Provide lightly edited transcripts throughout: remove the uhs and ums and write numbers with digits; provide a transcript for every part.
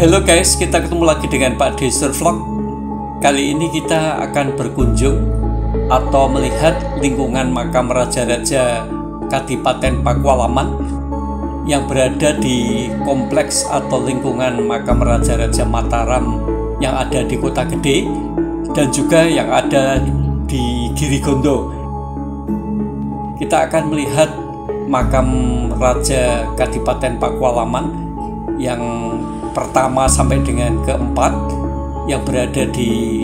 Halo guys, kita ketemu lagi dengan Pak Desur Vlog. Kali ini kita akan berkunjung atau melihat lingkungan makam Raja-Raja Kadipaten Pakualaman yang berada di kompleks atau lingkungan makam Raja-Raja Mataram yang ada di Kota Gede dan juga yang ada di Girigondo. Kita akan melihat makam Raja Kadipaten Pakualaman yang pertama sampai dengan keempat yang berada di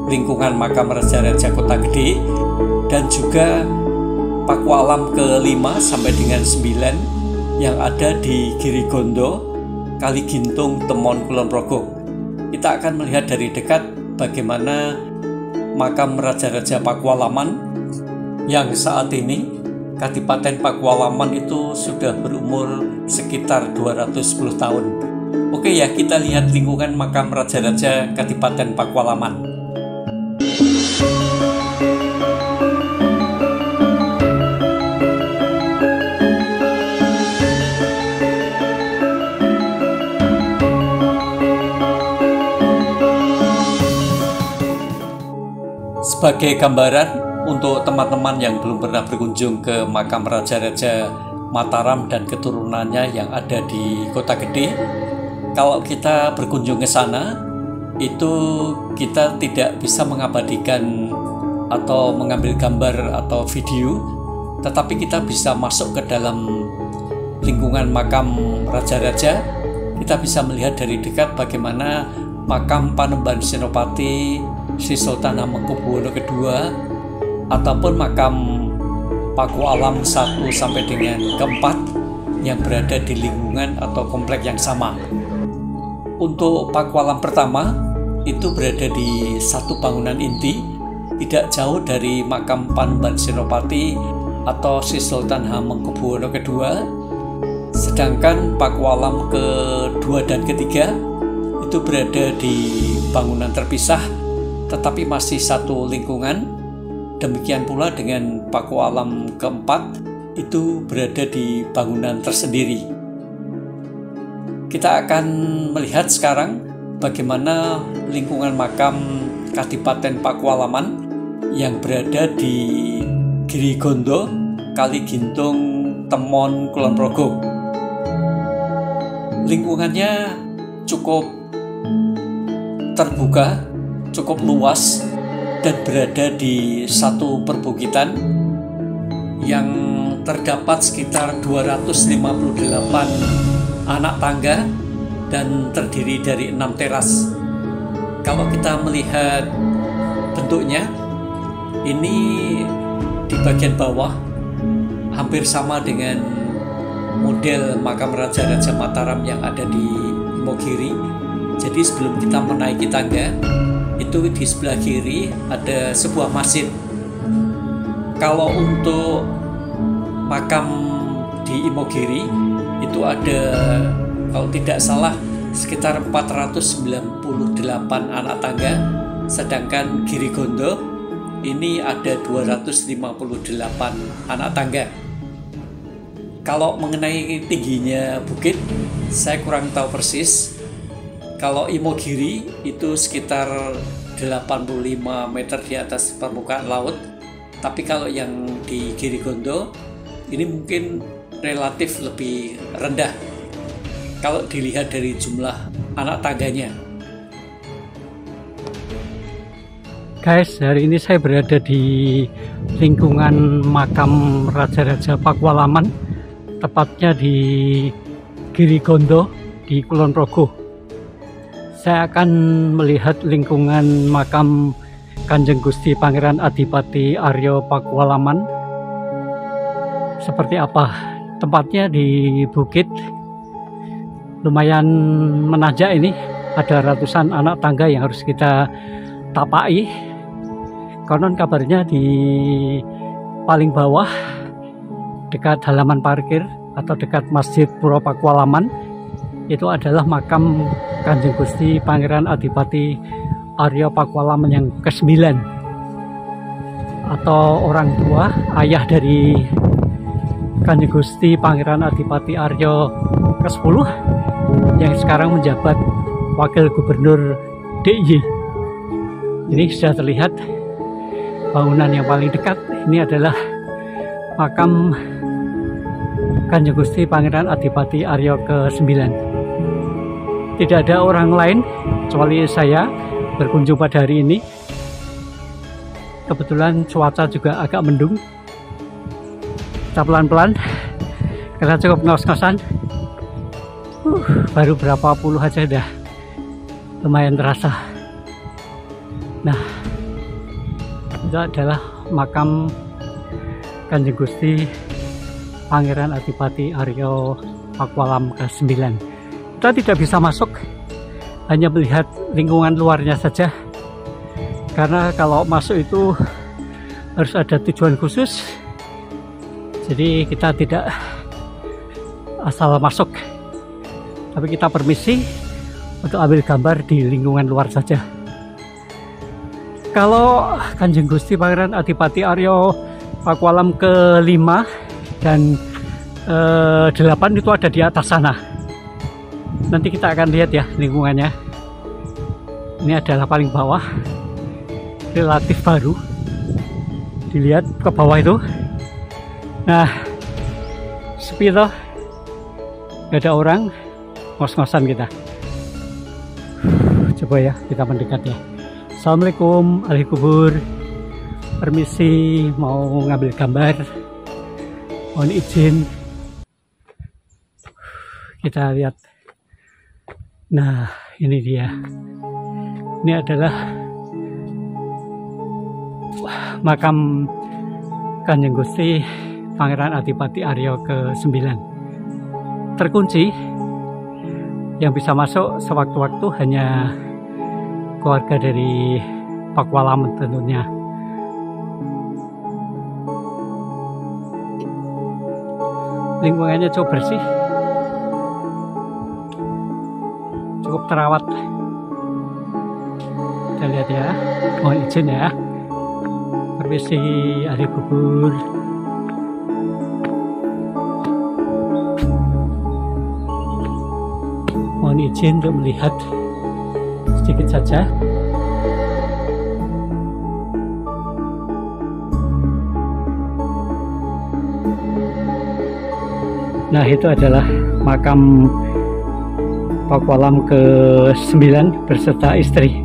lingkungan makam Raja-Raja Kota Gede, dan juga Pakualam kelima sampai dengan 9 yang ada di Girigondo, Kaligintung, Temon, Kulon Progo. Kita akan melihat dari dekat bagaimana makam Raja-Raja Pakualaman yang saat ini Kadipaten Pakualaman itu sudah berumur sekitar 210 tahun. Oke ya, kita lihat lingkungan makam Raja-Raja Kadipaten Pakualaman. Sebagai gambaran untuk teman-teman yang belum pernah berkunjung ke makam Raja-Raja Mataram dan keturunannya yang ada di Kota Gede, kalau kita berkunjung ke sana, itu kita tidak bisa mengabadikan atau mengambil gambar atau video, tetapi kita bisa masuk ke dalam lingkungan makam Raja-Raja. Kita bisa melihat dari dekat bagaimana makam Panembahan Senopati Sri Sultan Hamengkubuwono II ataupun makam Pakualam 1 sampai dengan keempat yang berada di lingkungan atau komplek yang sama. Untuk Pakualam pertama itu berada di satu bangunan inti, tidak jauh dari makam Panembahan Senopati atau Sri Sultan Hamengkubuwono II. Sedangkan Pakualam kedua dan ketiga itu berada di bangunan terpisah tetapi masih satu lingkungan. Demikian pula dengan Pakualam keempat itu berada di bangunan tersendiri. Kita akan melihat sekarang bagaimana lingkungan makam Kadipaten Pakualaman yang berada di Girigondo, Kaligintung, Temon, Kulon Progo. Lingkungannya cukup terbuka, cukup luas, dan berada di satu perbukitan yang terdapat sekitar 258 anak tangga dan terdiri dari 6 teras. Kalau kita melihat bentuknya, ini di bagian bawah hampir sama dengan model makam Raja-Raja Mataram yang ada di Imogiri. Jadi sebelum kita menaiki tangga, itu di sebelah kiri ada sebuah masjid. Kalau untuk makam di Imogiri itu ada, kalau tidak salah, sekitar 498 anak tangga, sedangkan Girigondo ini ada 258 anak tangga. Kalau mengenai tingginya bukit, saya kurang tahu persis. Kalau Imogiri itu sekitar 85 meter di atas permukaan laut, tapi kalau yang di Girigondo ini mungkin relatif lebih rendah kalau dilihat dari jumlah anak tangganya. Guys, hari ini saya berada di lingkungan makam Raja-Raja Pakualaman, tepatnya di Girigondo di Kulon Progo. Saya akan melihat lingkungan makam Kanjeng Gusti Pangeran Adipati Aryo Pakualaman seperti apa. Tempatnya di bukit, lumayan menanjak ini, ada ratusan anak tangga yang harus kita tapai. Konon kabarnya di paling bawah dekat halaman parkir atau dekat Masjid Puro Pakualaman itu adalah makam Kanjeng Gusti Pangeran Adipati Aryo Pakualaman yang ke-9, atau orang tua ayah dari Kanjeng Gusti Pangeran Adipati Aryo ke-10 yang sekarang menjabat Wakil Gubernur DIY. Ini sudah terlihat bangunan yang paling dekat. Ini adalah makam Kanjeng Gusti Pangeran Adipati Arya ke-9. Tidak ada orang lain kecuali saya berkunjung pada hari ini. Kebetulan cuaca juga agak mendung. Kita pelan-pelan, kita cukup ngos-ngosan. Baru berapa puluh aja udah lumayan terasa. Nah, itu adalah makam Kanjeng Gusti Pangeran Adipati Arya Pakualam ke-9. Kita tidak bisa masuk, hanya melihat lingkungan luarnya saja. Karena kalau masuk itu harus ada tujuan khusus. Jadi kita tidak asal masuk, tapi kita permisi untuk ambil gambar di lingkungan luar saja. Kalau Kanjeng Gusti Pangeran Adipati Arya Pakualam ke-5 dan 8 itu ada di atas sana. Nanti kita akan lihat ya lingkungannya. Ini adalah paling bawah, relatif baru. Dilihat ke bawah itu. Nah, sepi toh, gak ada orang, ngos-ngosan kita. Coba ya kita mendekat ya. Assalamualaikum, ahli kubur. Permisi, mau ngambil gambar. Mohon izin. Kita lihat. Nah, ini dia. Ini adalah makam Kanjeng Gusti Pangeran Adipati Arya ke-9. Terkunci. Yang bisa masuk sewaktu-waktu hanya keluarga dari Pakualam tentunya. Lingkungannya cukup bersih, cukup terawat. Kita lihat ya, mohon izin ya. Permisi ahli kubur. Mohon izin untuk melihat sedikit saja. Nah, itu adalah makam Pakualam ke-9 beserta istri.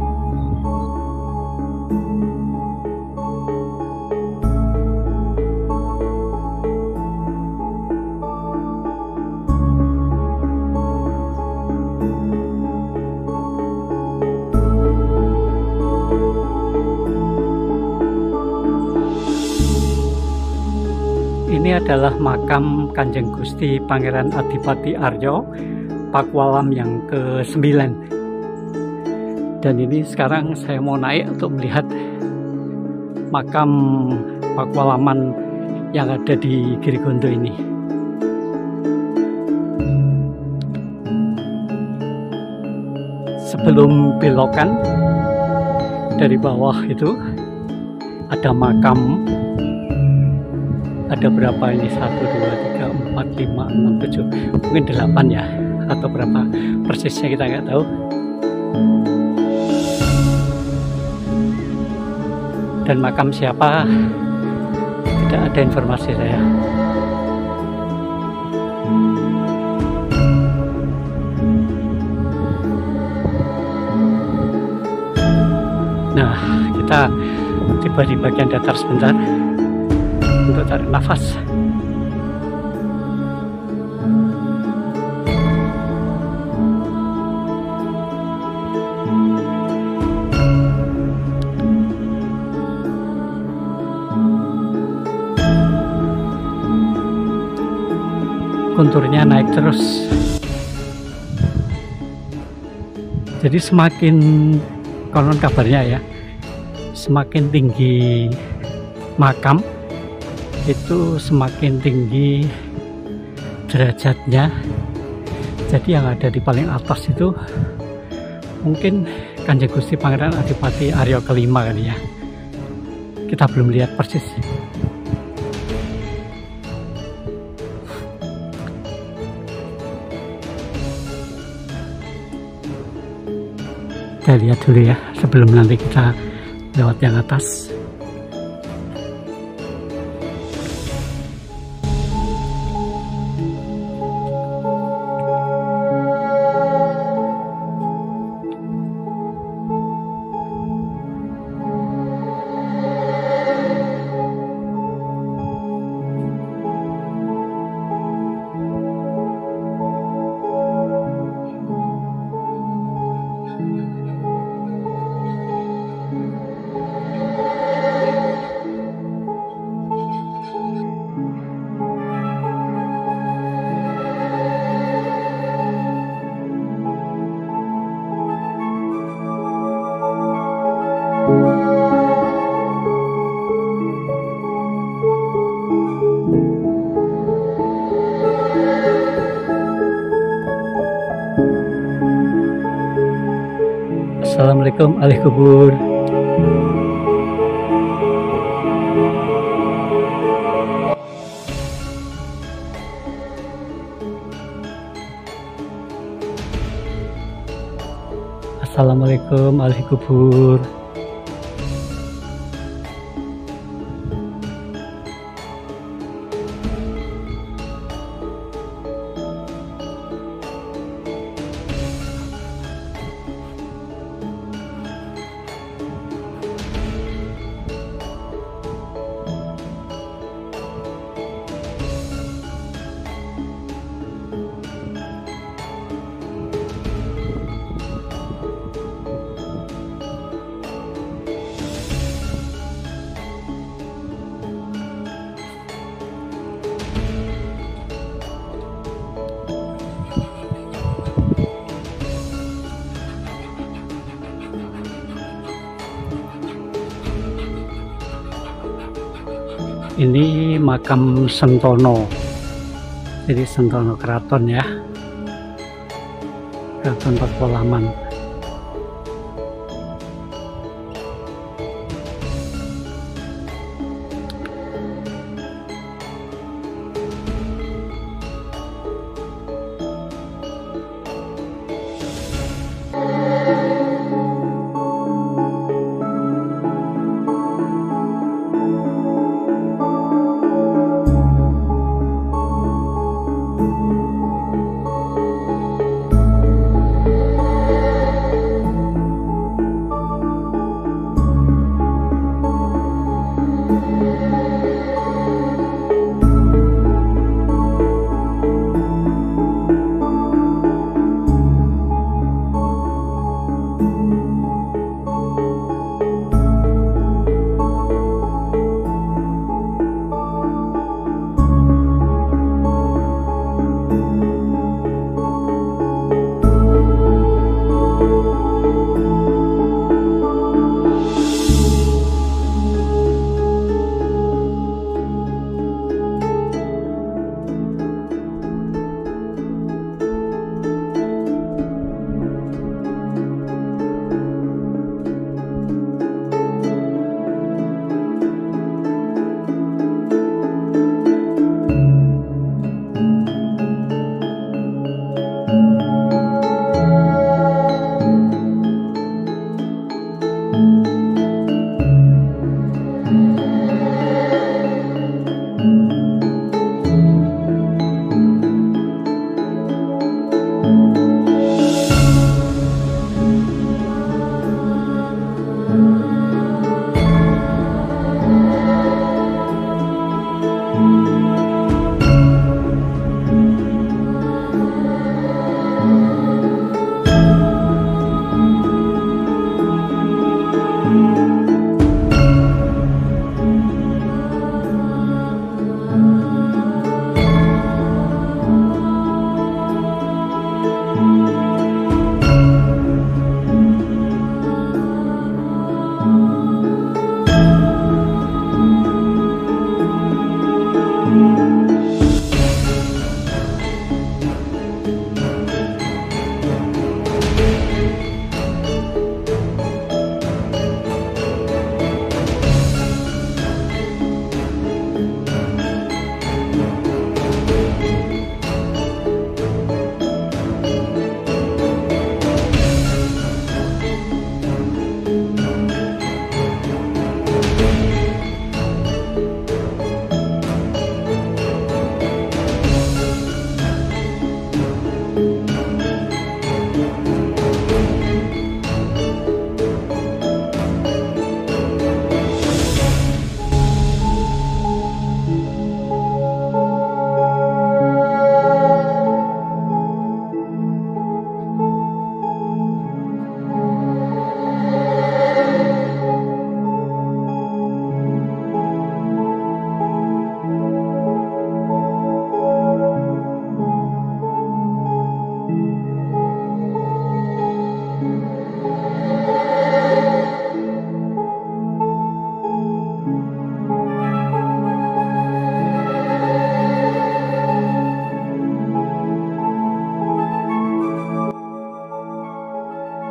Ini adalah makam Kanjeng Gusti Pangeran Adipati Arya Pakualam yang ke-9. Dan ini sekarang saya mau naik untuk melihat makam Pakualaman yang ada di Girigondo ini. Sebelum belokan dari bawah itu ada makam. Ada berapa ini? 1, 2, 3, 4, 5, 6, 7, mungkin 8 ya, atau berapa persisnya kita nggak tahu. Dan makam siapa tidak ada informasi saya. Nah, kita tiba di bagian datar sebentar untuk tarik nafas. Konturnya naik terus. Jadi semakin, konon kabarnya ya, semakin tinggi makam itu semakin tinggi derajatnya. Jadi yang ada di paling atas itu mungkin Kanjeng Gusti Pangeran Adipati Arya ke-5 kali ya. Kita belum lihat persis. kita lihat dulu ya sebelum nanti kita lewat yang atas. Assalamualaikum ahli kubur. Assalamualaikum ahli kubur. Ini makam Sentono, jadi Sentono Keraton ya, Keraton Pakualaman.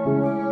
kasih.